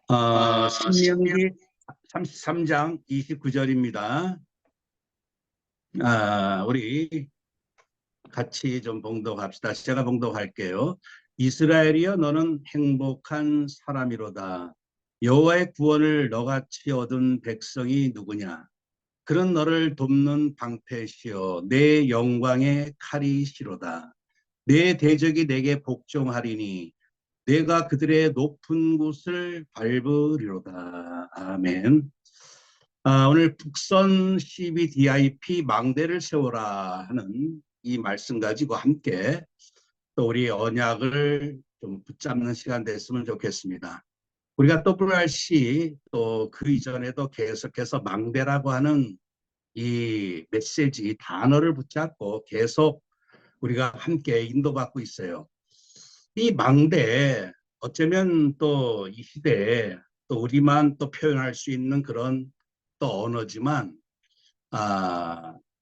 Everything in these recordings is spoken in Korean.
신명기 33장 29절입니다. 우리 같이 좀 봉독합시다. 제가 봉독할게요. 이스라엘이여 너는 행복한 사람이로다. 여호와의 구원을 너같이 얻은 백성이 누구냐? 그런 너를 돕는 방패시여 내 영광의 칼이시로다. 내 대적이 내게 복종하리니 내가 그들의 높은 곳을 밟으리로다. 아멘. 오늘 북선 CBDIP 망대를 세워라 하는 이 말씀 가지고 함께 또 우리 언약을 좀 붙잡는 시간 됐으면 좋겠습니다. 우리가 WRC 또 그 이전에도 계속해서 망대라고 하는 이 메시지, 이 단어를 붙잡고 계속 우리가 함께 인도받고 있어요. 이 망대 어쩌면 또 이 시대에 또 우리만 또 표현할 수 있는 그런 또 언어지만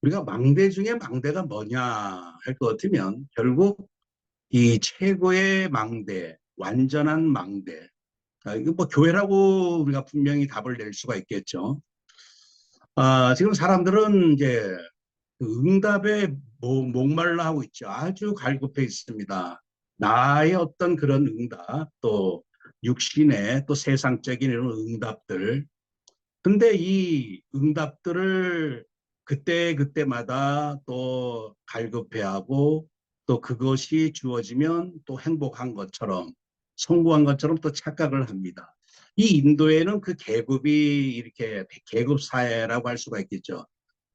우리가 망대 중에 망대가 뭐냐 할 것 같으면 결국 이 최고의 망대, 완전한 망대. 이거 뭐 교회라고 우리가 분명히 답을 낼 수가 있겠죠. 지금 사람들은 이제 그 응답에 목말라 하고 있죠. 아주 갈급해 있습니다. 나의 어떤 그런 응답, 또 육신의 또 세상적인 이런 응답들. 근데 이 응답들을 그때마다 또 갈급해하고 또 그것이 주어지면 또 행복한 것처럼 성공한 것처럼 또 착각을 합니다. 이 인도에는 그 계급이 이렇게 계급 사회라고 할 수가 있겠죠.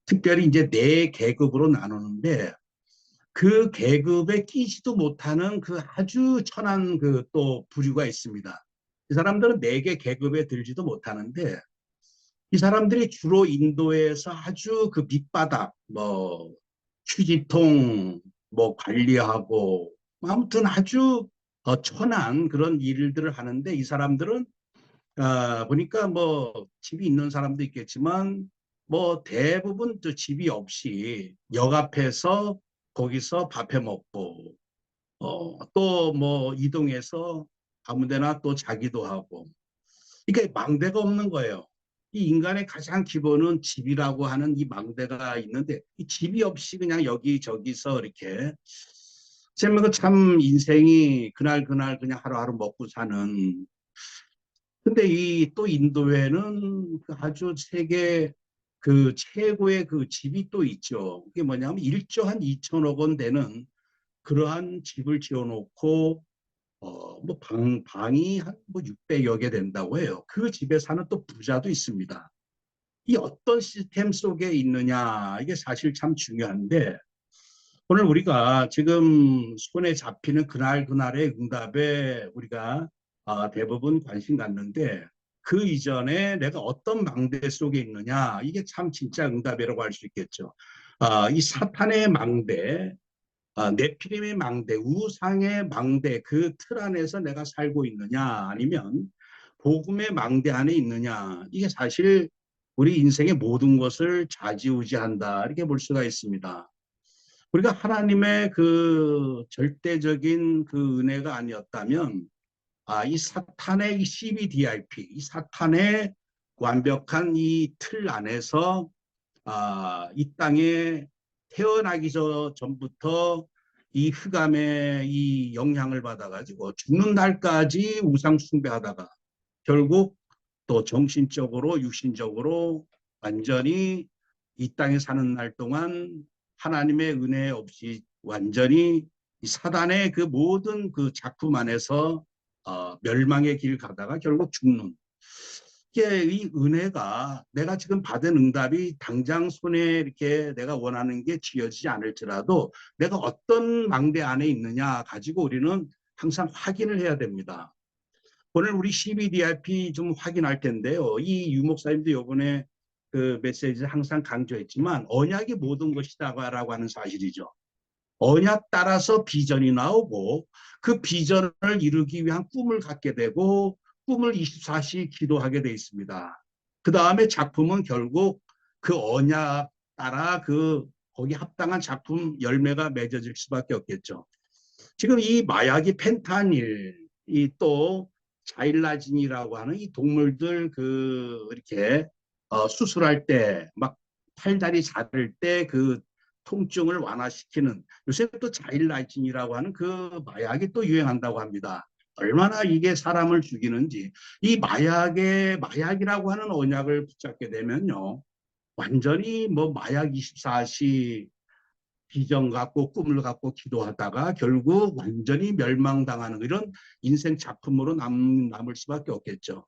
특별히 이제 네 계급으로 나누는데 그 계급에 끼지도 못하는 그 아주 천한 그 또 부류가 있습니다. 이 사람들은 네 개 계급에 들지도 못하는데 이 사람들이 주로 인도에서 아주 그 밑바닥 뭐 휴지통 뭐 관리하고 아무튼 아주 천한 그런 일들을 하는데 이 사람들은 보니까 뭐 집이 있는 사람도 있겠지만 뭐 대부분 또 집이 없이 역 앞에서 거기서 밥해 먹고 또 뭐 이동해서 아무데나 또 자기도 하고 이게 망대가 없는 거예요. 이 인간의 가장 기본은 집이라고 하는 이 망대가 있는데 이 집이 없이 그냥 여기저기서 이렇게 참 인생이 그날 그냥 하루하루 먹고 사는. 근데 이 또 인도에는 그 아주 세계 그 최고의 그 집이 또 있죠. 그게 뭐냐면 1조 한 2천억 원 되는 그러한 집을 지어놓고 뭐 방이 한 뭐 600여 개 된다고 해요. 그 집에 사는 또 부자도 있습니다. 이 어떤 시스템 속에 있느냐 이게 사실 참 중요한데 오늘 우리가 지금 손에 잡히는 그날의 응답에 우리가 대부분 관심 갖는데 그 이전에 내가 어떤 망대 속에 있느냐 이게 참 진짜 응답이라고 할 수 있겠죠. 이 사탄의 망대, 네피림의 망대, 우상의 망대 그 틀 안에서 내가 살고 있느냐 아니면 복음의 망대 안에 있느냐 이게 사실 우리 인생의 모든 것을 좌지우지한다 이렇게 볼 수가 있습니다. 우리가 하나님의 그 절대적인 그 은혜가 아니었다면 이 사탄의 CBDIP, 이 사탄의 완벽한 이 틀 안에서 이 땅에 태어나기 전부터 이 흑암의 이 영향을 받아가지고 죽는 날까지 우상 숭배하다가 결국 또 정신적으로 육신적으로 완전히 이 땅에 사는 날 동안 하나님의 은혜 없이 완전히 사단의 그 모든 그 작품 안에서 멸망의 길 가다가 결국 죽는 이게 이 은혜가 내가 지금 받은 응답이 당장 손에 이렇게 내가 원하는 게 쥐어지지 않을지라도 내가 어떤 망대 안에 있느냐 가지고 우리는 항상 확인을 해야 됩니다. 오늘 우리 CBDIP 좀 확인할 텐데요. 이 유목사님도 이번에 그 메시지를 항상 강조했지만 언약이 모든 것이다라고 하는 사실이죠. 언약 따라서 비전이 나오고 그 비전을 이루기 위한 꿈을 갖게 되고 꿈을 24시 기도하게 돼 있습니다. 그 다음에 작품은 결국 그 언약 따라 그 거기 합당한 작품 열매가 맺어질 수밖에 없겠죠. 지금 이 마약이 펜타닐, 이 또 자일라진이라고 하는 이 동물들 이렇게 수술할 때 막 팔다리 자를 때 그 통증을 완화시키는, 요새 또 자일라진이라고 하는 그 마약이 또 유행한다고 합니다. 얼마나 이게 사람을 죽이는지. 이 마약이라고 하는 언약을 붙잡게 되면요, 완전히 뭐 마약 24시 비전 갖고 꿈을 갖고 기도하다가 결국 완전히 멸망당하는 이런 인생 작품으로 남을 수밖에 없겠죠.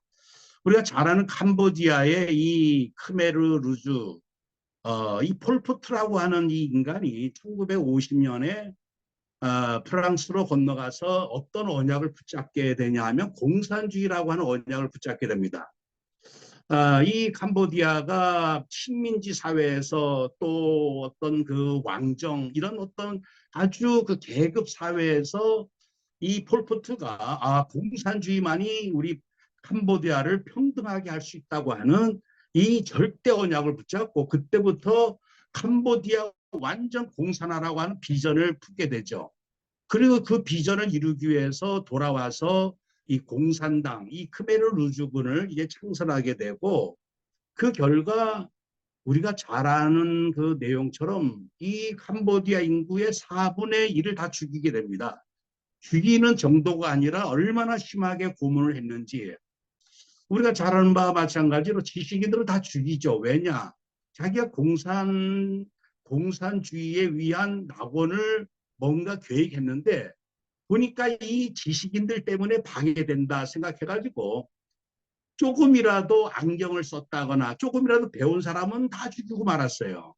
우리가 잘 아는 캄보디아의 이 크메르 루즈, 이 폴포트라고 하는 이 인간이 1950년에 프랑스로 건너가서 어떤 언약을 붙잡게 되냐 하면 공산주의라고 하는 언약을 붙잡게 됩니다. 이 캄보디아가 식민지 사회에서 또 어떤 그 왕정 이런 어떤 아주 그 계급 사회에서 이 폴포트가 공산주의만이 우리 캄보디아를 평등하게 할 수 있다고 하는 이 절대 언약을 붙잡고 그때부터 캄보디아 완전 공산화라고 하는 비전을 품게 되죠. 그리고 그 비전을 이루기 위해서 돌아와서 이 공산당, 이 크메르 루즈군을 이제 창설하게 되고, 그 결과 우리가 잘 아는 그 내용처럼 이 캄보디아 인구의 4분의 1을 다 죽이게 됩니다. 죽이는 정도가 아니라 얼마나 심하게 고문을 했는지, 우리가 잘 아는 바와 마찬가지로 지식인들을 다 죽이죠. 왜냐? 자기가 공산주의에 위한 낙원을 뭔가 계획했는데 보니까 이 지식인들 때문에 방해된다 생각해가지고 조금이라도 안경을 썼다거나 조금이라도 배운 사람은 다 죽이고 말았어요.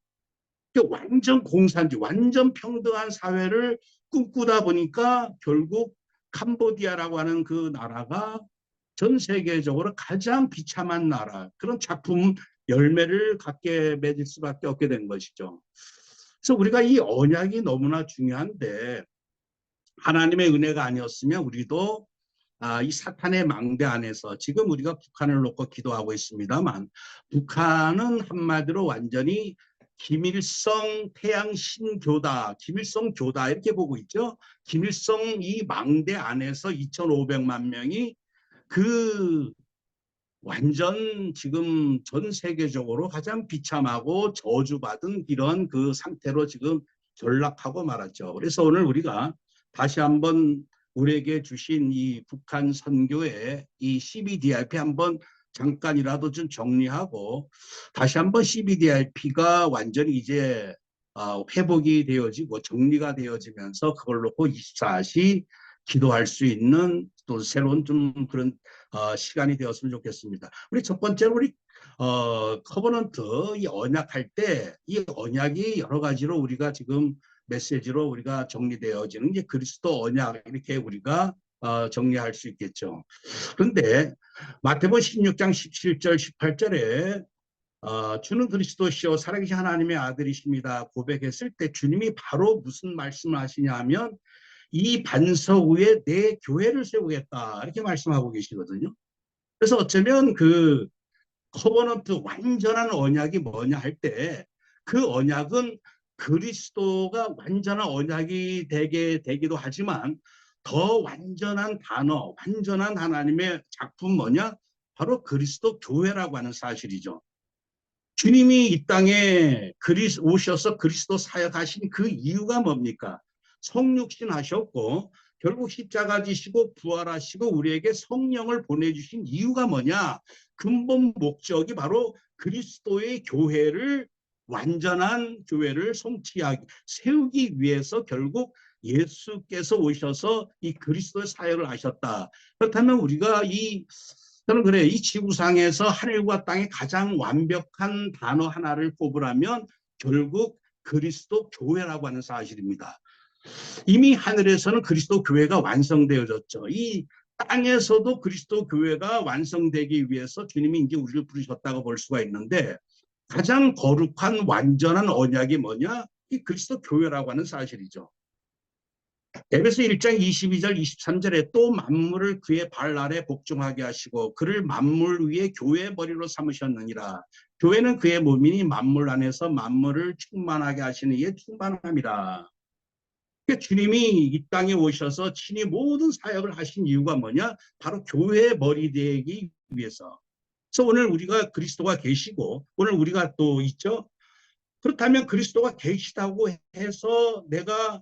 완전 공산주의, 완전 평등한 사회를 꿈꾸다 보니까 결국 캄보디아라고 하는 그 나라가 전 세계적으로 가장 비참한 나라, 그런 작품 열매를 갖게 맺을 수밖에 없게 된 것이죠. 그래서 우리가 이 언약이 너무나 중요한데, 하나님의 은혜가 아니었으면 우리도 이 사탄의 망대 안에서, 지금 우리가 북한을 놓고 기도하고 있습니다만, 북한은 한마디로 완전히 김일성 태양신교다, 김일성 교다 이렇게 보고 있죠. 김일성 이 망대 안에서 2,500만 명이 그 완전 지금 전 세계적으로 가장 비참하고 저주받은 이런 그 상태로 지금 전락하고 말았죠. 그래서 오늘 우리가 다시 한번 우리에게 주신 이 북한 선교의 이 CBDRP 한번 잠깐이라도 좀 정리하고, 다시 한번 CBDRP가 완전히 이제 회복이 되어지고 정리가 되어지면서 그걸 놓고 24시 기도할 수 있는 또 새로운 좀 그런 시간이 되었으면 좋겠습니다. 우리 첫 번째로 우리 커버넌트 이 언약할 때 이 언약이 여러 가지로 우리가 지금 메시지로 우리가 정리되어지는 게 그리스도 언약 이렇게 우리가 정리할 수 있겠죠. 그런데 마태복음 16장 17절 18절에 주는 그리스도시요 살아계신 하나님의 아들이십니다 고백했을 때 주님이 바로 무슨 말씀을 하시냐 하면 이 반석 위에 내 교회를 세우겠다 이렇게 말씀하고 계시거든요. 그래서 어쩌면 그 커버넌트 완전한 언약이 뭐냐 할 때 그 언약은 그리스도가 완전한 언약이 되기도 하지만 더 완전한 단어, 완전한 하나님의 작품 뭐냐? 바로 그리스도 교회라고 하는 사실이죠. 주님이 이 땅에 오셔서 그리스도 사역하신 그 이유가 뭡니까? 성육신 하셨고 결국 십자가 지시고 부활하시고 우리에게 성령을 보내주신 이유가 뭐냐? 근본 목적이 바로 그리스도의 교회를, 완전한 교회를 세우기 위해서 결국 예수께서 오셔서 이 그리스도의 사역을 하셨다. 그렇다면 우리가 저는 그래요. 이 지구상에서 하늘과 땅의 가장 완벽한 단어 하나를 꼽으라면 결국 그리스도 교회라고 하는 사실입니다. 이미 하늘에서는 그리스도 교회가 완성되어졌죠. 이 땅에서도 그리스도 교회가 완성되기 위해서 주님이 이제 우리를 부르셨다고 볼 수가 있는데, 가장 거룩한 완전한 언약이 뭐냐? 이 그리스도 교회라고 하는 사실이죠. 에베소 1장 22절 23절에 또 만물을 그의 발 아래 복종하게 하시고 그를 만물 위에 교회의 머리로 삼으셨느니라. 교회는 그의 몸이니 만물 안에서 만물을 충만하게 하시는 이의 충만함이라. 그러니까 주님이 이 땅에 오셔서 친히 모든 사역을 하신 이유가 뭐냐? 바로 교회의 머리 되기 위해서. 그래서 오늘 우리가 그리스도가 계시고 오늘 우리가 또 있죠. 그렇다면 그리스도가 계시다고 해서 내가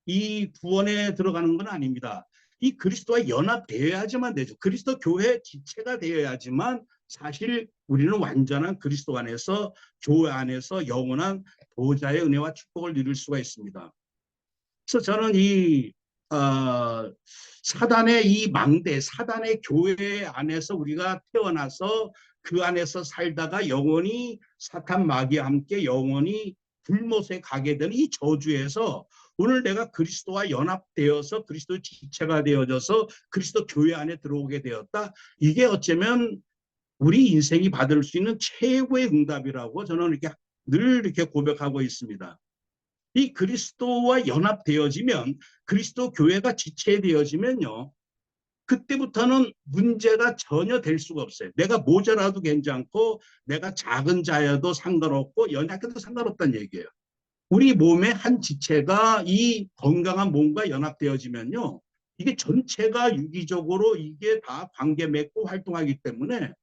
이 구원에 들어가는 건 아닙니다. 이 그리스도와 연합되어야지만 되죠. 그리스도 교회 지체가 되어야지만 사실 우리는 완전한 그리스도 안에서 교회 안에서 영원한 보좌의 은혜와 축복을 누릴 수가 있습니다. 그래서 저는 이 사단의 이 망대, 사단의 교회 안에서 우리가 태어나서 그 안에서 살다가 영원히 사탄 마귀와 함께 영원히 불못에 가게 되는 이 저주에서 오늘 내가 그리스도와 연합되어서 그리스도 지체가 되어져서 그리스도 교회 안에 들어오게 되었다. 이게 어쩌면 우리 인생이 받을 수 있는 최고의 응답이라고 저는 이렇게 늘 이렇게 고백하고 있습니다. 이 그리스도와 연합되어지면 그리스도 교회가 지체되어지면요. 그때부터는 문제가 전혀 될 수가 없어요. 내가 모자라도 괜찮고 내가 작은 자여도 상관없고 연약해도 상관없다는 얘기예요. 우리 몸의 한 지체가 이 건강한 몸과 연합되어지면요. 이게 전체가 유기적으로 이게 다 관계 맺고 활동하기 때문에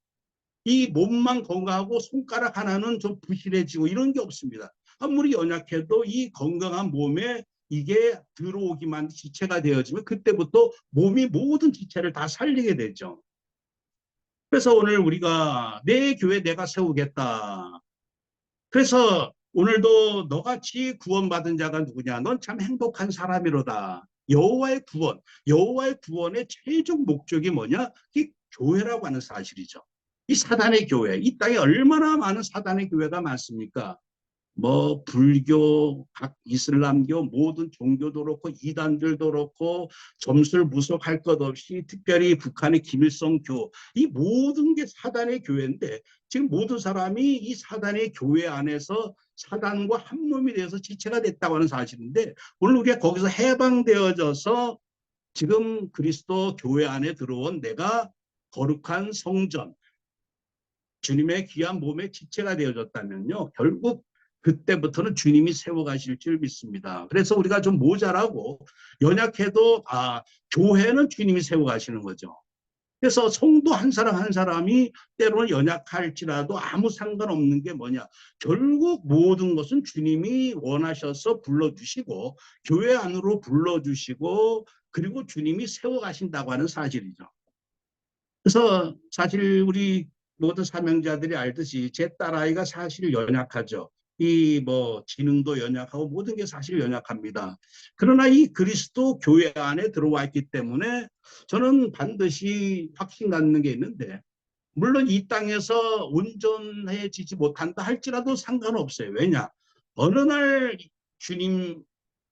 이 몸만 건강하고 손가락 하나는 좀 부실해지고 이런 게 없습니다. 아무리 연약해도 이 건강한 몸에 이게 들어오기만 지체가 되어지면 그때부터 몸이 모든 지체를 다 살리게 되죠. 그래서 오늘 우리가 내 교회 내가 세우겠다. 그래서 오늘도 너같이 구원받은 자가 누구냐? 넌 참 행복한 사람이로다. 여호와의 구원, 여호와의 구원의 최종 목적이 뭐냐? 이 교회라고 하는 사실이죠. 이 사단의 교회, 이 땅에 얼마나 많은 사단의 교회가 많습니까? 뭐 불교, 각 이슬람교 모든 종교도 그렇고 이단들도 그렇고 점술무속할 것 없이 특별히 북한의 김일성교 이 모든 게 사단의 교회인데 지금 모든 사람이 이 사단의 교회 안에서 사단과 한 몸이 돼서 지체가 됐다고 하는 사실인데 오늘 우리가 거기서 해방되어져서 지금 그리스도 교회 안에 들어온 내가 거룩한 성전 주님의 귀한 몸의 지체가 되어졌다면요. 결국 그때부터는 주님이 세워가실 줄 믿습니다. 그래서 우리가 좀 모자라고 연약해도 교회는 주님이 세워가시는 거죠. 그래서 성도 한 사람 한 사람이 때로는 연약할지라도 아무 상관없는 게 뭐냐. 결국 모든 것은 주님이 원하셔서 불러주시고 교회 안으로 불러주시고 그리고 주님이 세워가신다고 하는 사실이죠. 그래서 사실 우리 모든 사명자들이 알듯이 제 딸아이가 사실 연약하죠. 이 뭐 지능도 연약하고 모든 게 사실 연약합니다. 그러나 이 그리스도 교회 안에 들어와 있기 때문에 저는 반드시 확신 갖는 게 있는데 물론 이 땅에서 온전해지지 못한다 할지라도 상관없어요. 왜냐? 어느 날 주님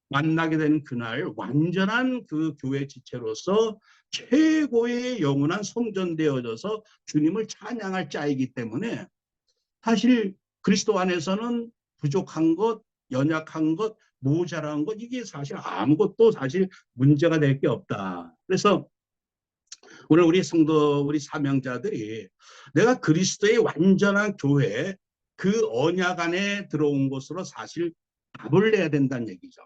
만나게 되는 그날 완전한 그 교회 지체로서 최고의 영원한 성전되어져서 주님을 찬양할 자이기 때문에 사실 그리스도 안에서는 부족한 것, 연약한 것, 모자란 것 이게 사실 아무것도 사실 문제가 될 게 없다. 그래서 오늘 우리 성도 우리 사명자들이 내가 그리스도의 완전한 교회 그 언약 안에 들어온 것으로 사실 답을 내야 된다는 얘기죠.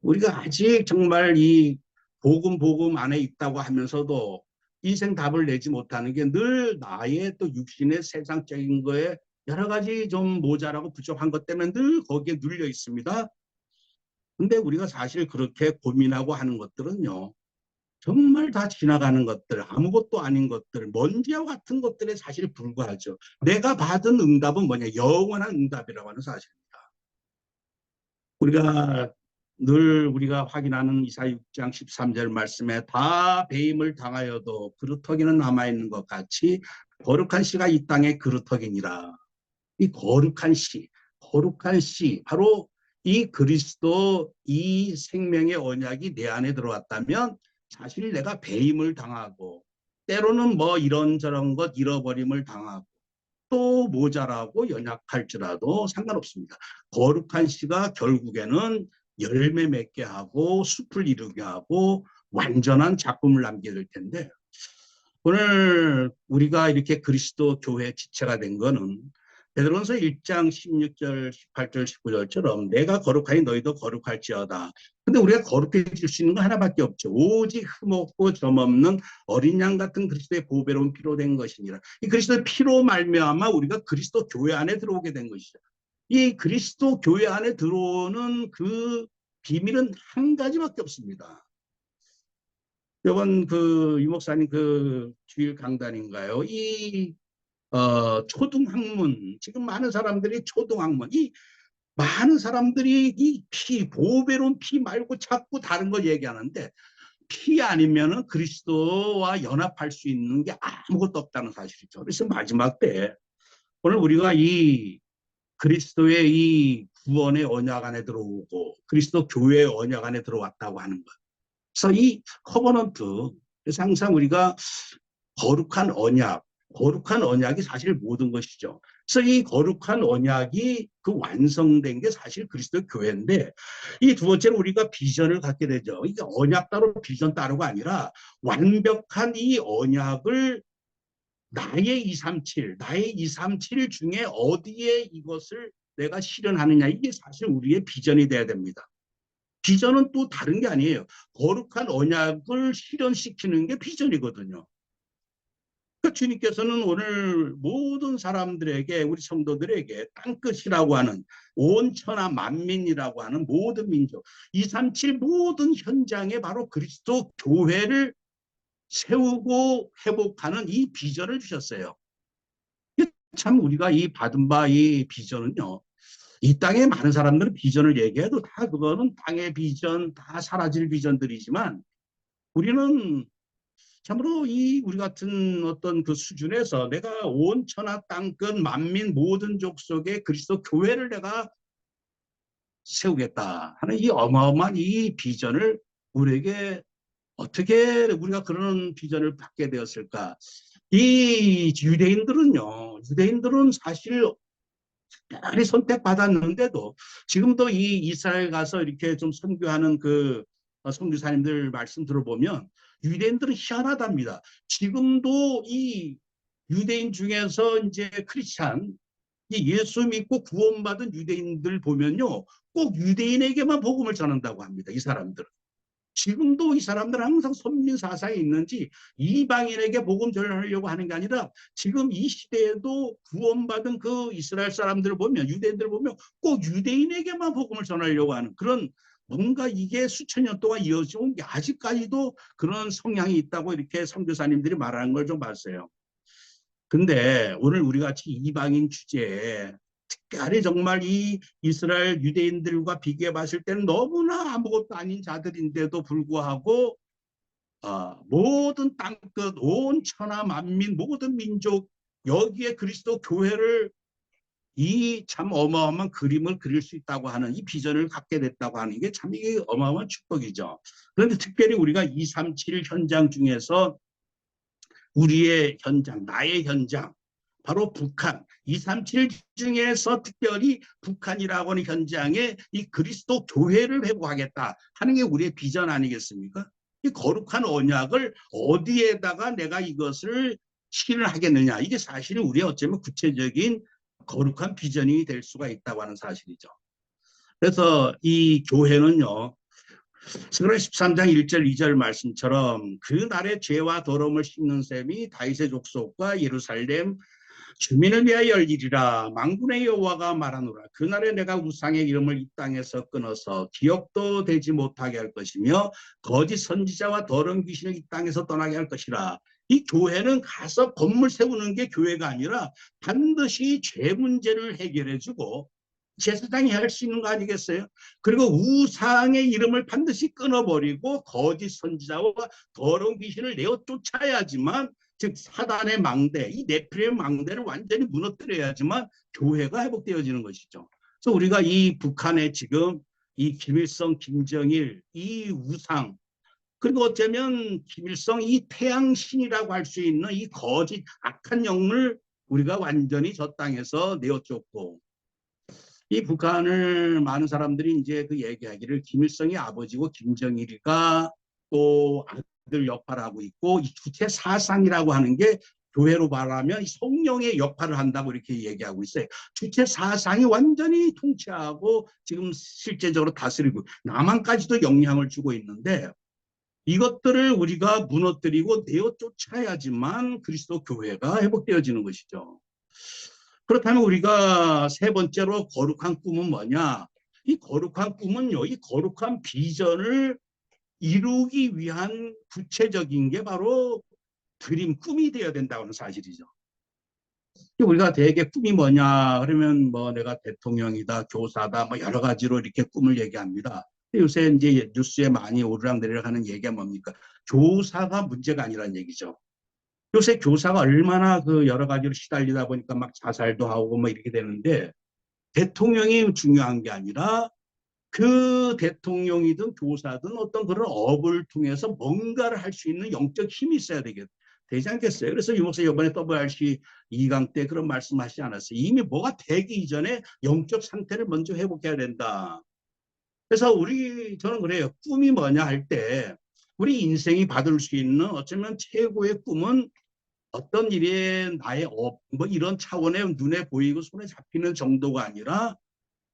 우리가 아직 정말 이 복음 안에 있다고 하면서도 인생 답을 내지 못하는 게 늘 나의 또 육신의 세상적인 거에 여러 가지 좀 모자라고 부족한 것 때문에 늘 거기에 눌려 있습니다. 근데 우리가 사실 그렇게 고민하고 하는 것들은요. 정말 다 지나가는 것들, 아무것도 아닌 것들, 먼지와 같은 것들에 사실 불과하죠. 내가 받은 응답은 뭐냐? 영원한 응답이라고 하는 사실입니다. 우리가 늘 우리가 확인하는 이사야 6장 13절 말씀에 다 배임을 당하여도 그루터기는 남아있는 것 같이 거룩한 씨가 이 땅에 그루터기니라. 이 거룩한 씨, 바로 이 그리스도 이 생명의 언약이 내 안에 들어왔다면 사실 내가 배임을 당하고 때로는 뭐 이런저런 것 잃어버림을 당하고 또 모자라고 연약할지라도 상관없습니다. 거룩한 씨가 결국에는 열매 맺게 하고 숲을 이루게 하고 완전한 작품을 남게 될 텐데 오늘 우리가 이렇게 그리스도 교회 지체가 된 거는 베드로전서 1장 16절, 18절, 19절처럼 내가 거룩하니 너희도 거룩할지어다. 근데 우리가 거룩해질 수 있는 거 하나밖에 없죠. 오직 흠없고 점없는 어린 양 같은 그리스도의 보배로운 피로 된 것이니라. 이 그리스도의 피로 말미암아 우리가 그리스도 교회 안에 들어오게 된 것이죠. 이 그리스도 교회 안에 들어오는 그 비밀은 한 가지밖에 없습니다. 이번 그 유목사님 그 주일 강단인가요? 이 초등학문, 지금 많은 사람들이 초등학문, 이 많은 사람들이 이 피, 보배로운 피 말고 자꾸 다른 걸 얘기하는데, 피 아니면은 그리스도와 연합할 수 있는 게 아무것도 없다는 사실이죠. 그래서 마지막 때 오늘 우리가 이 그리스도의 이 구원의 언약 안에 들어오고 그리스도 교회의 언약 안에 들어왔다고 하는 것. 그래서 이 커버넌트, 그래서 항상 우리가 거룩한 언약, 거룩한 언약이 사실 모든 것이죠. 그래서 이 거룩한 언약이 그 완성된 게 사실 그리스도 교회인데, 이 두 번째는 우리가 비전을 갖게 되죠. 이게 언약 따로 비전 따로가 아니라 완벽한 이 언약을 나의 237, 나의 237 중에 어디에 이것을 내가 실현하느냐, 이게 사실 우리의 비전이 돼야 됩니다. 비전은 또 다른 게 아니에요. 거룩한 언약을 실현시키는 게 비전이거든요. 그러니까 주님께서는 오늘 모든 사람들에게, 우리 성도들에게 땅끝이라고 하는, 온 천하 만민이라고 하는 모든 민족, 237 모든 현장에 바로 그리스도 교회를 세우고 회복하는 이 비전을 주셨어요. 참 우리가 이 받은 바 이 비전은요, 이 땅에 많은 사람들은 비전을 얘기해도 다 그거는 땅의 비전, 다 사라질 비전들이지만, 우리는 참으로 이 우리 같은 어떤 그 수준에서 내가 온 천하 땅끝 만민 모든 족속의 그리스도 교회를 내가 세우겠다 하는 이 어마어마한 이 비전을 우리에게, 어떻게 우리가 그런 비전을 받게 되었을까? 이 유대인들은 사실 특별히 선택받았는데도 지금도 이 이스라엘 가서 이렇게 좀 선교하는 그 선교사님들 말씀 들어보면 유대인들은 희한하답니다. 지금도 이 유대인 중에서 이제 크리스찬, 이 예수 믿고 구원받은 유대인들 보면요, 꼭 유대인에게만 복음을 전한다고 합니다. 이 사람들은. 지금도 이 사람들은 항상 선민 사상이 있는지 이방인에게 복음 전하려고 하는 게 아니라, 지금 이 시대에도 구원받은 그 이스라엘 사람들을 보면, 유대인들을 보면 꼭 유대인에게만 복음을 전하려고 하는 그런, 뭔가 이게 수천 년 동안 이어져 온 게 아직까지도 그런 성향이 있다고 이렇게 선교사님들이 말하는 걸 좀 봤어요. 근데 오늘 우리 같이 이방인 주제에 특별히 정말 이 이스라엘 유대인들과 비교해 봤을 때는 너무나 아무것도 아닌 자들인데도 불구하고 모든 땅끝 온 천하 만민 모든 민족 여기에 그리스도 교회를, 이 참 어마어마한 그림을 그릴 수 있다고 하는 이 비전을 갖게 됐다고 하는 게 참 이게 어마어마한 축복이죠. 그런데 특별히 우리가 237 현장 중에서 우리의 현장, 나의 현장, 바로 북한, 237 중에서 특별히 북한이라고 하는 현장에 이 그리스도 교회를 회복하겠다 하는 게 우리의 비전 아니겠습니까? 이 거룩한 언약을 어디에다가 내가 이것을 실현하겠느냐, 이게 사실은 우리의 어쩌면 구체적인 거룩한 비전이 될 수가 있다고 하는 사실이죠. 그래서 이 교회는요, 스가랴 13장 1절 2절 말씀처럼 그날의 죄와 더러움을 씻는 셈이 다윗의 족속과 예루살렘 주민을 위하여 열리리라. 만군의 여호와가 말하노라. 그날에 내가 우상의 이름을 이 땅에서 끊어서 기억도 되지 못하게 할 것이며 거짓 선지자와 더러운 귀신을 이 땅에서 떠나게 할 것이라. 이 교회는 가서 건물 세우는 게 교회가 아니라 반드시 죄 문제를 해결해주고 제사장이 할 수 있는 거 아니겠어요? 그리고 우상의 이름을 반드시 끊어버리고 거짓 선지자와 더러운 귀신을 내어 쫓아야지만, 즉 사단의 망대, 이 네피림의 망대를 완전히 무너뜨려야지만 교회가 회복되어지는 것이죠. 그래서 우리가 이 북한에 지금 이 김일성, 김정일, 이 우상, 그리고 어쩌면 김일성 이 태양신이라고 할 수 있는 이 거짓 악한 영을 우리가 완전히 저 땅에서 내어쫓고, 이 북한을 많은 사람들이 이제 그 얘기하기를 김일성이 아버지고 김정일이가 또 아들 역할을 하고 있고, 이 주체 사상이라고 하는 게 교회로 말하면 성령의 역할을 한다고 이렇게 얘기하고 있어요. 주체 사상이 완전히 통치하고 지금 실제적으로 다스리고 남한까지도 영향을 주고 있는데 이것들을 우리가 무너뜨리고 내어 쫓아야지만 그리스도 교회가 회복되어지는 것이죠. 그렇다면 우리가 세 번째로 거룩한 꿈은 뭐냐? 이 거룩한 꿈은요, 이 거룩한 비전을 이루기 위한 구체적인 게 바로 드림, 꿈이 되어야 된다는 사실이죠. 우리가 대개 꿈이 뭐냐 그러면 뭐 내가 대통령이다, 교사다, 뭐 여러 가지로 이렇게 꿈을 얘기합니다. 요새 이제 뉴스에 많이 오르락내리락 하는 얘기가 뭡니까? 교사가 문제가 아니라는 얘기죠. 요새 교사가 얼마나 그 여러 가지로 시달리다 보니까 막 자살도 하고 뭐 이렇게 되는데 대통령이 중요한 게 아니라 그 대통령이든 교사든 어떤 그런 업을 통해서 뭔가를 할 수 있는 영적 힘이 있어야 되지 않겠어요? 그래서 유목사 이번에 WRC 2강 때 그런 말씀하시지 않았어요. 이미 뭐가 되기 이전에 영적 상태를 먼저 회복해야 된다. 그래서 저는 그래요. 꿈이 뭐냐 할 때 우리 인생이 받을 수 있는 어쩌면 최고의 꿈은 어떤 일에 나의 뭐 이런 차원의 눈에 보이고 손에 잡히는 정도가 아니라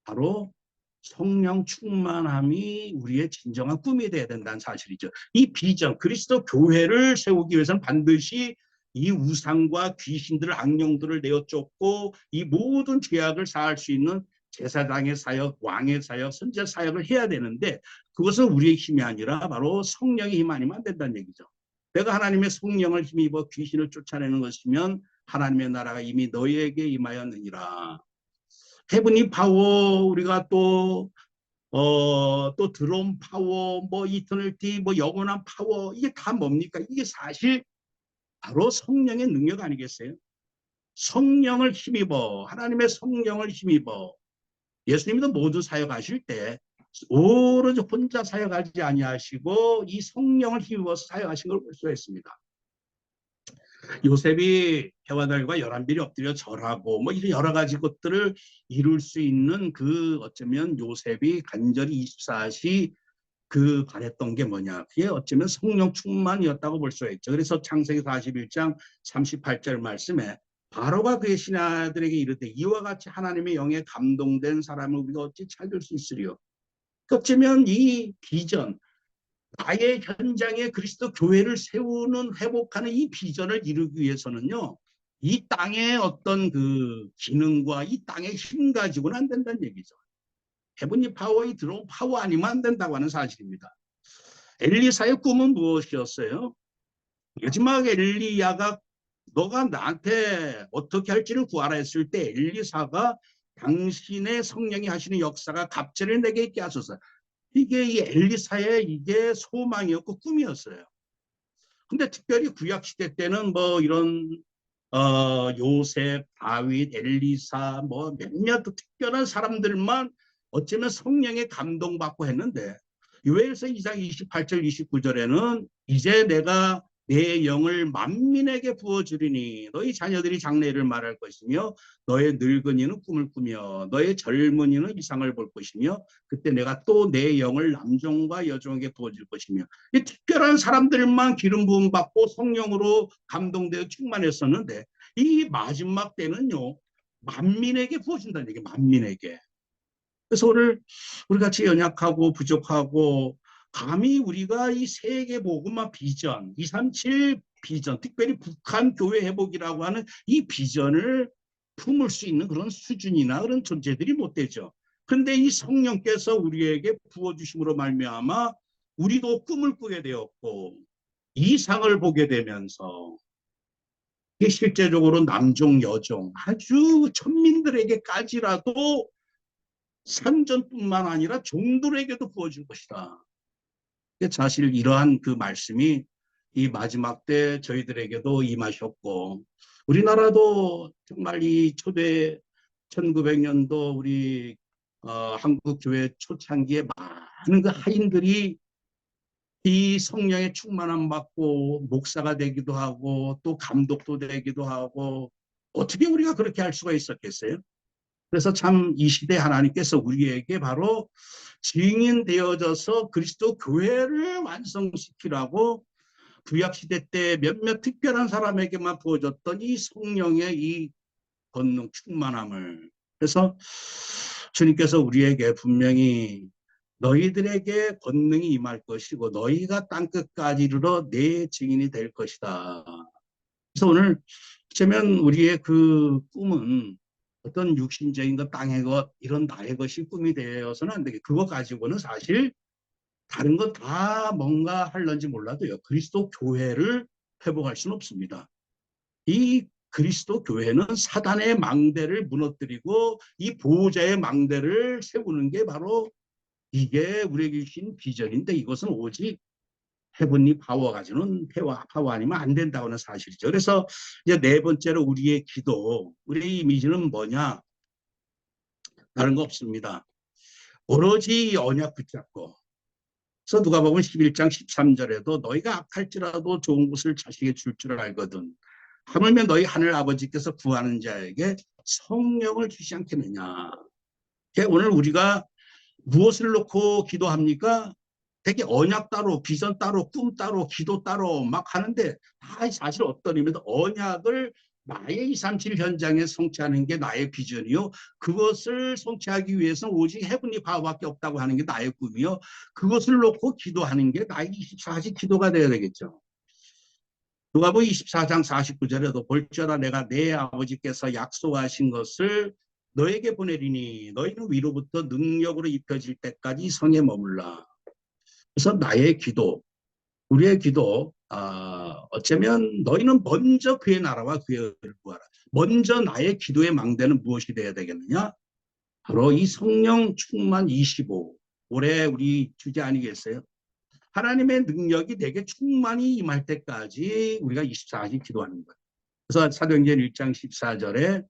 바로 성령 충만함이 우리의 진정한 꿈이 되어야 된다는 사실이죠. 이 비전, 그리스도 교회를 세우기 위해서는 반드시 이 우상과 귀신들, 악령들을 내어쫓고 이 모든 죄악을 사할 수 있는 제사장의 사역, 왕의 사역, 선지자 사역을 해야 되는데 그것은 우리의 힘이 아니라 바로 성령의 힘 아니면 안 된다는 얘기죠. 내가 하나님의 성령을 힘입어 귀신을 쫓아내는 것이면 하나님의 나라가 이미 너희에게 임하였느니라. 헤브니 파워, 우리가 또 드론 파워, 뭐 이터널티, 뭐 영원한 파워, 이게 다 뭡니까? 이게 사실 바로 성령의 능력 아니겠어요? 성령을 힘입어, 하나님의 성령을 힘입어. 예수님도 모두 사역하실 때 오로지 혼자 사역하지 아니하시고 이 성령을 힘입어서 사역하신 걸 볼 수가 있습니다. 요셉이 해와달과 열한별이 엎드려 절하고 뭐 이런 여러 가지 것들을 이룰 수 있는 그 어쩌면 요셉이 간절히 24시 그 바랬던 게 뭐냐. 그게 어쩌면 성령 충만이었다고 볼 수가 있죠. 그래서 창세기 41장 38절 말씀에 바로가 그의 신하들에게 이르되 이와 같이 하나님의 영에 감동된 사람을 우리가 어찌 찾을 수 있으리요. 어쩌면 이 비전, 나의 현장에 그리스도 교회를 세우는 회복하는 이 비전을 이루기 위해서는요. 이 땅의 어떤 그 기능과 이 땅의 힘 가지고는 안 된다는 얘기죠. 헤븐리 파워에 들어온 파워 아니면 안 된다고 하는 사실입니다. 엘리사의 꿈은 무엇이었어요? 마지막 엘리야가 너가 나한테 어떻게 할지를 구하라 했을 때 엘리사가 당신의 성령이 하시는 역사가 갑절을 내게 있게 하소서. 이게 이 엘리사의 이게 소망이었고 꿈이었어요. 근데 특별히 구약 시대 때는 뭐 이런 요셉, 다윗, 엘리사 뭐 몇몇 특별한 사람들만 어쩌면 성령에 감동받고 했는데 요엘서 2장 28절 29절에는 이제 내가 내 영을 만민에게 부어주리니 너희 자녀들이 장래를 말할 것이며 너의 늙은이는 꿈을 꾸며 너의 젊은이는 이상을 볼 것이며 그때 내가 또 내 영을 남종과 여종에게 부어줄 것이며 이 특별한 사람들만 기름 부음 받고 성령으로 감동되어 충만했었는데 이 마지막 때는요 만민에게 부어준다는 얘기 만민에게. 그래서 오늘 우리 같이 연약하고 부족하고 감히 우리가 이 세계 복음화 비전 237 비전 특별히 북한 교회 회복이라고 하는 이 비전을 품을 수 있는 그런 수준이나 그런 존재들이 못 되죠. 그런데 이 성령께서 우리에게 부어주심으로 말미암아 우리도 꿈을 꾸게 되었고 이상을 보게 되면서 실제적으로 남종 여종 아주 천민들에게까지라도 산전뿐만 아니라 종들에게도 부어줄 것이다. 사실 이러한 그 말씀이 이 마지막 때 저희들에게도 임하셨고 우리나라도 정말 이 초대 1900년도 우리 한국교회 초창기에 많은 그 하인들이 이 성령의 충만함 받고 목사가 되기도 하고 또 감독도 되기도 하고 어떻게 우리가 그렇게 할 수가 있었겠어요? 그래서 참 이 시대 하나님께서 우리에게 바로 증인되어져서 그리스도 교회를 완성시키라고 구약시대 때 몇몇 특별한 사람에게만 부어졌던 이 성령의 이 권능 충만함을, 그래서 주님께서 우리에게 분명히 너희들에게 권능이 임할 것이고 너희가 땅끝까지 이르러 내 증인이 될 것이다. 그래서 오늘 어쩌면 우리의 그 꿈은 어떤 육신적인 것, 땅의 것, 이런 나의 것이 꿈이 되어서는 안 되게, 그거 가지고는 사실 다른 거 다 뭔가 할런지 몰라도요, 그리스도 교회를 회복할 수는 없습니다. 이 그리스도 교회는 사단의 망대를 무너뜨리고 이 보호자의 망대를 세우는 게 바로, 이게 우리에게 주신 비전인데, 이것은 오직 헤븐리 파워 가지고는, 파워 아니면 안 된다고 하는 사실이죠. 그래서 이제 네 번째로 우리의 기도, 우리의 이미지는 뭐냐? 다른 거 없습니다. 오로지 언약 붙잡고. 그래서 누가복음 11장 13절에도 너희가 악할지라도 좋은 것을 자식에게 줄 줄 알거든. 하물며 너희 하늘 아버지께서 구하는 자에게 성령을 주시 않겠느냐. 오늘 우리가 무엇을 놓고 기도합니까? 되게 언약 따로, 비전 따로, 꿈 따로, 기도 따로 막 하는데, 다 사실 어떤 의미에서 언약을 나의 237 현장에 성취하는 게 나의 비전이요, 그것을 성취하기 위해서는 오직 헤븐리 파워밖에 없다고 하는 게 나의 꿈이요, 그것을 놓고 기도하는 게 나의 24시 기도가 되어야 되겠죠. 누가복음 24장 49절에도 볼지어다 내가 내 아버지께서 약속하신 것을 너에게 보내리니 너희는 위로부터 능력으로 입혀질 때까지 성에 머물라. 그래서 나의 기도, 우리의 기도, 어쩌면 너희는 먼저 그의 나라와 그의 의를 구하라. 먼저 나의 기도의 망대는 무엇이 되어야 되겠느냐? 바로 이 성령 충만 25, 올해 우리 주제 아니겠어요? 하나님의 능력이 내게 충만히 임할 때까지 우리가 24시 기도하는 거예요. 그래서 사도행전 1장 14절에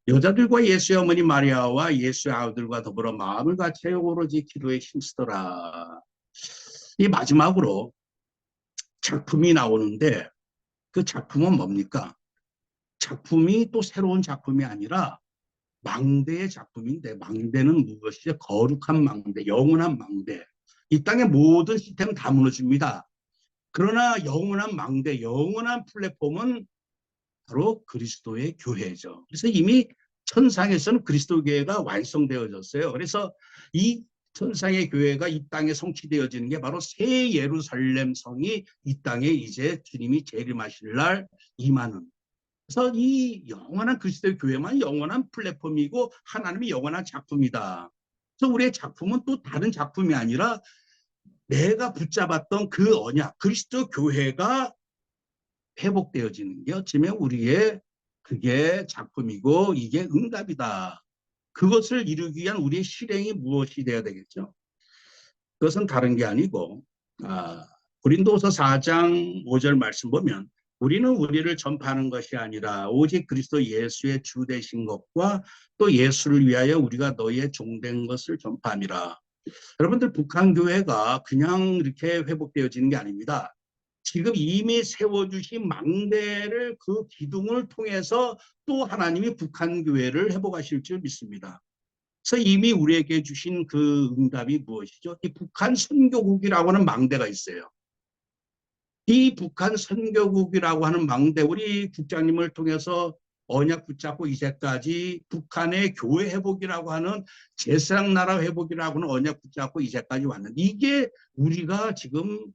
여자들과 예수의 어머니 마리아와 예수의 아들과 더불어 마음을 같이 오로지 기도에 힘쓰더라. 이 마지막으로 작품이 나오는데, 그 작품은 뭡니까? 작품이 또 새로운 작품이 아니라 망대의 작품인데, 망대는 무엇이죠? 거룩한 망대, 영원한 망대. 이 땅의 모든 시스템은 다 무너집니다. 그러나 영원한 망대, 영원한 플랫폼은 바로 그리스도의 교회죠. 그래서 이미 천상에서는 그리스도 교회가 완성되어졌어요. 그래서 이 천상의 교회가 이 땅에 성취되어지는 게 바로 새 예루살렘 성이 이 땅에 이제 주님이 재림하실 날 임하는. 그래서 이 영원한 그리스도의 교회만 영원한 플랫폼이고 하나님이 영원한 작품이다. 그래서 우리의 작품은 또 다른 작품이 아니라 내가 붙잡았던 그 언약, 그리스도 교회가 회복되어지는 게 어쩌면 우리의 그게 작품이고 이게 응답이다. 그것을 이루기 위한 우리의 실행이 무엇이 되어야 되겠죠? 그것은 다른 게 아니고, 고린도서 4장 5절 말씀 보면 우리는 우리를 전파하는 것이 아니라 오직 그리스도 예수의 주 되신 것과 또 예수를 위하여 우리가 너희의 종된 것을 전파함이라. 여러분들, 북한 교회가 그냥 이렇게 회복되어지는 게 아닙니다. 지금 이미 세워주신 망대를, 그 기둥을 통해서 또 하나님이 북한 교회를 회복하실 줄 믿습니다. 그래서 이미 우리에게 주신 그 응답이 무엇이죠? 이 북한 선교국이라고 하는 망대가 있어요. 이 북한 선교국이라고 하는 망대, 우리 국장님을 통해서 언약 붙잡고 이제까지 북한의 교회 회복이라고 하는, 제사장 나라 회복이라고 하는 언약 붙잡고 이제까지 왔는데, 이게 우리가 지금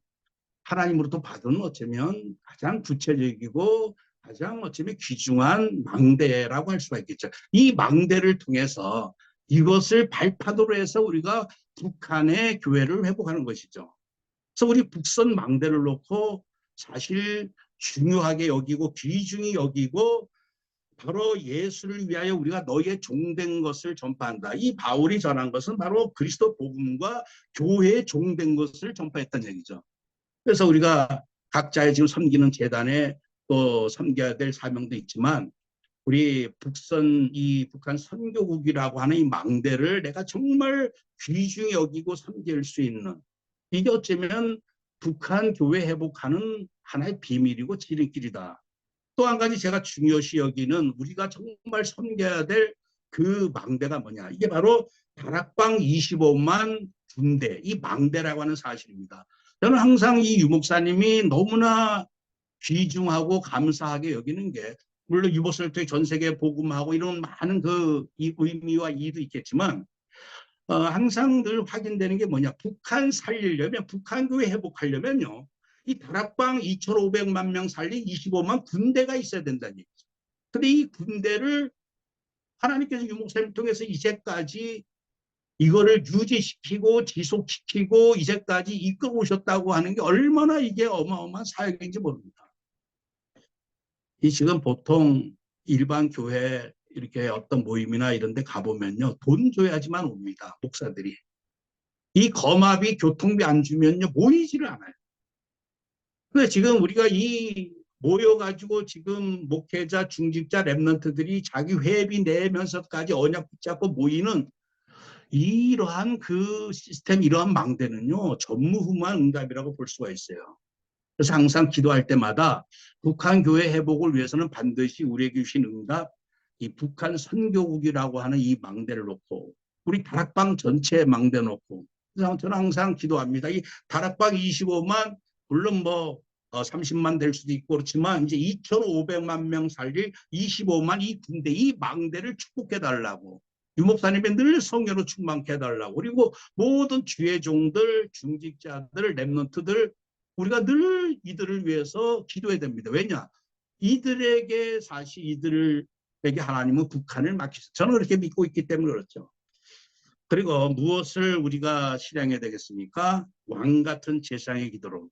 하나님으로부터 받은 어쩌면 가장 구체적이고 가장 어쩌면 귀중한 망대라고 할 수가 있겠죠. 이 망대를 통해서 이것을 발파도로 해서 우리가 북한의 교회를 회복하는 것이죠. 그래서 우리 북선 망대를 놓고 사실 중요하게 여기고 귀중히 여기고, 바로 예수를 위하여 우리가 너희의 종된 것을 전파한다. 이 바울이 전한 것은 바로 그리스도 복음과 교회의 종된 것을 전파했다는 얘기죠. 그래서 우리가 각자의 지금 섬기는 재단에 또 섬겨야 될 사명도 있지만, 우리 이 북한 선교국이라고 하는 이 망대를 내가 정말 귀중히 여기고 섬길 수 있는, 이게 어쩌면 북한 교회 회복하는 하나의 비밀이고 지름길이다. 또 한 가지 제가 중요시 여기는, 우리가 정말 섬겨야 될 그 망대가 뭐냐, 이게 바로 다락방 25만 군대, 이 망대라고 하는 사실입니다. 저는 항상 이 유목사님이 너무나 귀중하고 감사하게 여기는 게, 물론 유목사님 전 세계에 복음하고 이런 많은 이 의미와 이의도 있겠지만, 항상 늘 확인되는 게 뭐냐. 북한 살리려면, 북한 교회 회복하려면요, 이 다락방 2,500만 명 살린 25만 군대가 있어야 된다는 얘기죠. 근데 이 군대를 하나님께서 유목사님 통해서 이제까지 이거를 유지시키고 지속시키고 이제까지 이끌어 오셨다고 하는 게 얼마나 이게 어마어마한 사역인지 모릅니다. 이 지금 보통 일반 교회 이렇게 어떤 모임이나 이런 데 가보면요, 돈 줘야지만 옵니다, 목사들이. 이 거마비, 교통비 안 주면요, 모이지를 않아요. 근데 지금 우리가 이 모여가지고 지금 목회자, 중직자, 랩런트들이 자기 회비 내면서까지 언약 붙잡고 모이는 이러한 그 시스템, 이러한 망대는요, 전무후무한 응답이라고 볼 수가 있어요. 그래서 항상 기도할 때마다 북한 교회 회복을 위해서는 반드시 우리에게 주신 응답, 이 북한 선교국이라고 하는 이 망대를 놓고, 우리 다락방 전체에 망대 놓고, 그래서 저는 항상 기도합니다. 이 다락방 25만, 물론 뭐 30만 될 수도 있고 그렇지만 이제 2,500만 명 살릴 25만 이 군대, 이 망대를 축복해 달라고. 유목사님이 늘 성령으로 충만케 해달라고. 그리고 모든 주의 종들, 중직자들, 랩런트들, 우리가 늘 이들을 위해서 기도해야 됩니다. 왜냐? 이들에게 사실 이들에게 하나님은 북한을 맡기셨어요. 저는 그렇게 믿고 있기 때문에 그렇죠. 그리고 무엇을 우리가 실행해야 되겠습니까? 왕 같은 제사장의 기도로.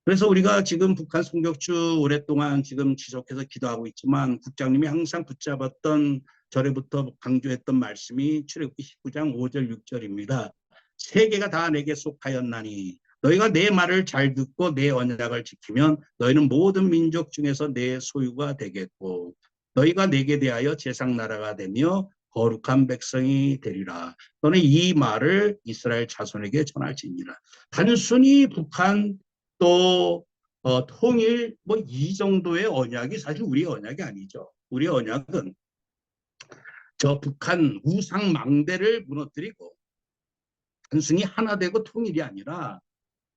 그래서 우리가 지금 북한 송격주 오랫동안 지금 지속해서 기도하고 있지만, 국장님이 항상 붙잡았던, 절에부터 강조했던 말씀이 출애굽기 19장 5절 6절입니다. 세계가 다 내게 속하였나니 너희가 내 말을 잘 듣고 내 언약을 지키면 너희는 모든 민족 중에서 내 소유가 되겠고 너희가 내게 대하여 제상 나라가 되며 거룩한 백성이 되리라. 너는 이 말을 이스라엘 자손에게 전할지니라. 단순히 북한 또 통일 뭐 이 정도의 언약이 사실 우리의 언약이 아니죠. 우리의 언약은 저 북한 우상 망대를 무너뜨리고 단순히 하나 되고 통일이 아니라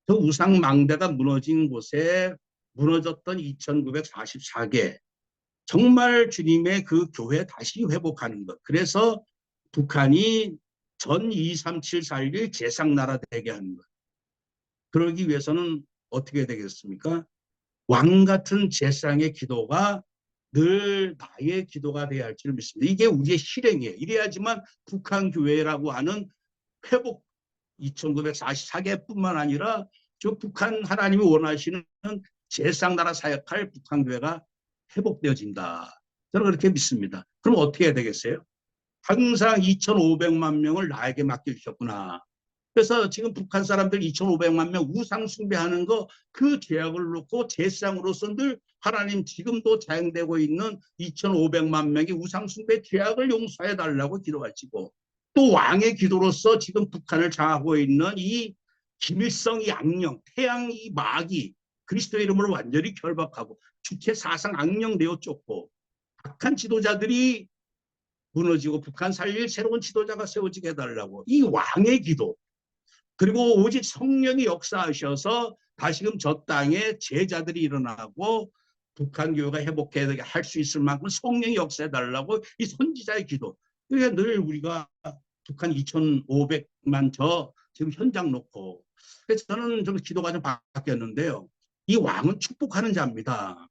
그 우상 망대가 무너진 곳에 무너졌던 2944개 정말 주님의 그 교회 다시 회복하는 것. 그래서 북한이 전 23741 제상나라 되게 하는 것. 그러기 위해서는 어떻게 되겠습니까? 왕 같은 제사장의 기도가 늘 나의 기도가 되어야 할 줄 믿습니다. 이게 우리의 실행이에요. 이래야지만 북한 교회라고 하는 회복 2944개뿐만 아니라 저 북한 하나님이 원하시는 제사장 나라 사역할 북한 교회가 회복되어진다. 저는 그렇게 믿습니다. 그럼 어떻게 해야 되겠어요? 항상 2,500만 명을 나에게 맡겨주셨구나. 그래서 지금 북한 사람들 2,500만 명 우상 숭배하는 거 그 죄악을 놓고 제사장으로서 늘 하나님 지금도 자행되고 있는 2,500만 명이 우상 숭배 죄악을 용서해 달라고 기도하시고, 또 왕의 기도로서 지금 북한을 장하고 있는 이 김일성 이 악령, 태양 이 마귀, 그리스도 이름으로 완전히 결박하고 주체 사상 악령 내어 쫓고 악한 지도자들이 무너지고 북한 살릴 새로운 지도자가 세워지게 해달라고 이 왕의 기도, 그리고 오직 성령이 역사하셔서 다시금 저 땅에 제자들이 일어나고 북한 교회가 회복해 할 수 있을 만큼 성령이 역사해달라고 이 선지자의 기도. 그러니까 늘 우리가 북한 2,500만 저 지금 현장 놓고, 그래서 저는 좀 기도가 좀 바뀌었는데요. 이 왕은 축복하는 자입니다.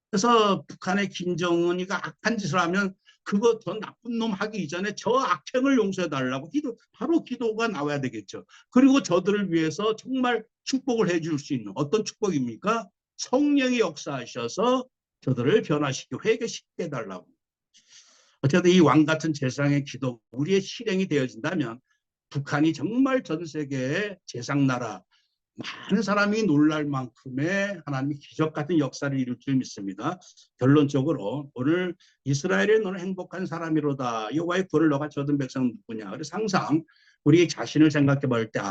그래서 북한의 김정은이가 악한 짓을 하면 그거 더 나쁜 놈 하기 이전에 저 악행을 용서해 달라고 바로 기도가 나와야 되겠죠. 그리고 저들을 위해서 정말 축복을 해줄 수 있는 어떤 축복입니까? 성령이 역사하셔서 저들을 변화시키고 회개시켜 달라고. 어쨌든 이 왕 같은 제사장의 기도 우리의 실행이 되어진다면 북한이 정말 전 세계의 제상나라, 많은 사람이 놀랄 만큼의 하나님의 기적 같은 역사를 이룰 줄 믿습니다. 결론적으로 오늘 이스라엘에 너는 행복한 사람이로다. 여호와의 구원을 너가 얻은 백성은 누구냐. 그래서 항상 우리 자신을 생각해 볼 때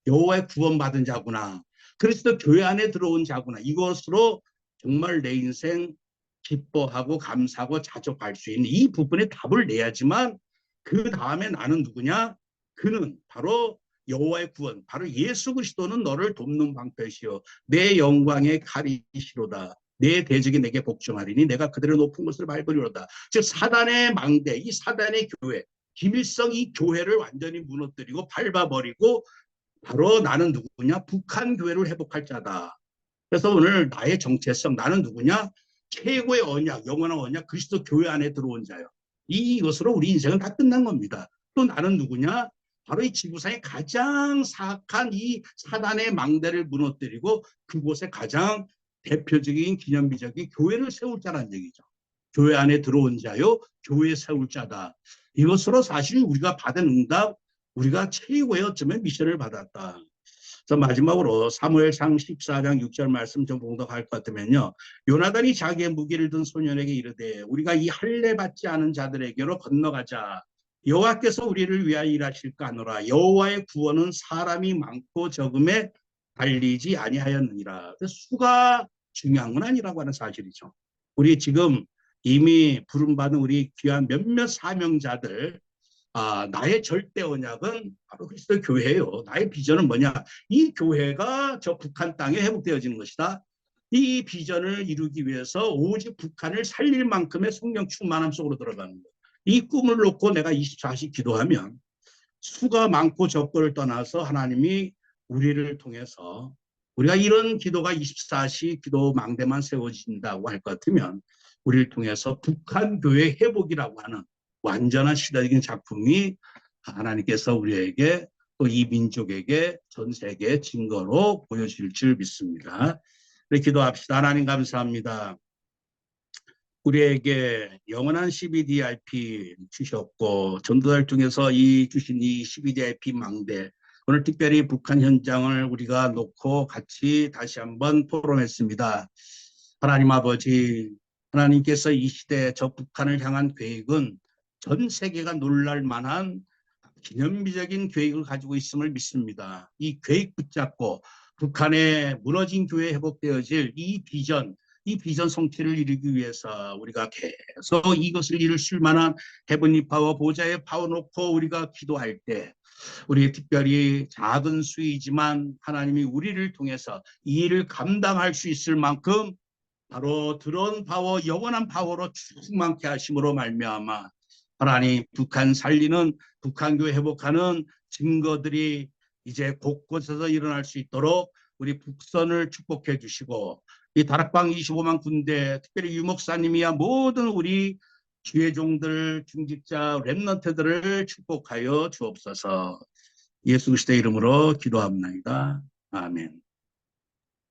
여호와의 구원받은 자구나. 그리스도 교회 안에 들어온 자구나. 이것으로 정말 내 인생 기뻐하고 감사하고 자족할 수 있는 이 부분에 답을 내야지만 그 다음에 나는 누구냐? 그는 바로 여호와의 구원, 바로 예수 그리스도는 너를 돕는 방패시요 내 영광의 칼이시로다. 내 대적이 내게 복종하리니 내가 그들의 높은 곳을 밟으리로다. 즉 사단의 망대, 이 사단의 교회, 김일성 이 교회를 완전히 무너뜨리고 밟아버리고 바로 나는 누구냐? 북한 교회를 회복할 자다. 그래서 오늘 나의 정체성, 나는 누구냐? 최고의 언약, 영원한 언약, 그리스도 교회 안에 들어온 자요. 이것으로 우리 인생은 다 끝난 겁니다. 또 나는 누구냐? 바로 이 지구상의 가장 사악한 이 사단의 망대를 무너뜨리고 그곳에 가장 대표적인 기념비적인 교회를 세울 자라는 얘기죠. 교회 안에 들어온 자요, 교회 세울 자다. 이것으로 사실 우리가 받은 응답, 우리가 최고의 어쩌면 미션을 받았다. 그래서 마지막으로 사무엘상 14장 6절 말씀 좀 봉독할 것 같으면요. 요나단이 자기의 무기를 든 소년에게 이르되 우리가 이 할례 받지 않은 자들에게로 건너가자. 여호와께서 우리를 위하여 일하실까 하노라. 여호와의 구원은 사람이 많고 적음에 달리지 아니하였느니라. 수가 중요한 건 아니라고 하는 사실이죠. 우리 지금 이미 부름받은 우리 귀한 몇몇 사명자들, 나의 절대 언약은 바로 그리스도 교회예요. 나의 비전은 뭐냐? 이 교회가 저 북한 땅에 회복되어지는 것이다. 이 비전을 이루기 위해서 오직 북한을 살릴 만큼의 성령 충만함 속으로 들어가는 거예요. 이 꿈을 놓고 내가 24시 기도하면 수가 많고 적고를 떠나서 하나님이 우리를 통해서 우리가 이런 기도가 24시 기도 망대만 세워진다고 할 것 같으면 우리를 통해서 북한 교회 회복이라고 하는 완전한 시대적인 작품이 하나님께서 우리에게 또 이 민족에게 전 세계 증거로 보여질 줄 믿습니다. 우리 기도합시다. 하나님 감사합니다. 우리에게 영원한 CBDIP 주셨고 전도달 중에서 주신 이 CBDIP 망대, 오늘 특별히 북한 현장을 우리가 놓고 같이 다시 한번 토론했습니다. 하나님 아버지, 하나님께서 이 시대에 저 북한을 향한 계획은 전 세계가 놀랄 만한 기념비적인 계획을 가지고 있음을 믿습니다. 이 계획 붙잡고 북한의 무너진 교회 회복되어질 이 비전 성취를 이루기 위해서 우리가 계속 이것을 이룰 수 만한 헤븐리 파워, 보좌의 파워 놓고 우리가 기도할 때 우리 특별히 작은 수이지만 하나님이 우리를 통해서 이 일을 감당할 수 있을 만큼 바로 드론 파워, 영원한 파워로 충만케 하심으로 말미암아 하나님 북한 살리는, 북한 교회 회복하는 증거들이 이제 곳곳에서 일어날 수 있도록 우리 북선을 축복해 주시고 이 다락방 25만 군대, 특별히 유 목사님이야 모든 우리 주의 종들, 중직자, 렘넌트들을 축복하여 주옵소서. 예수 그리스도의 이름으로 기도합니다. 아멘.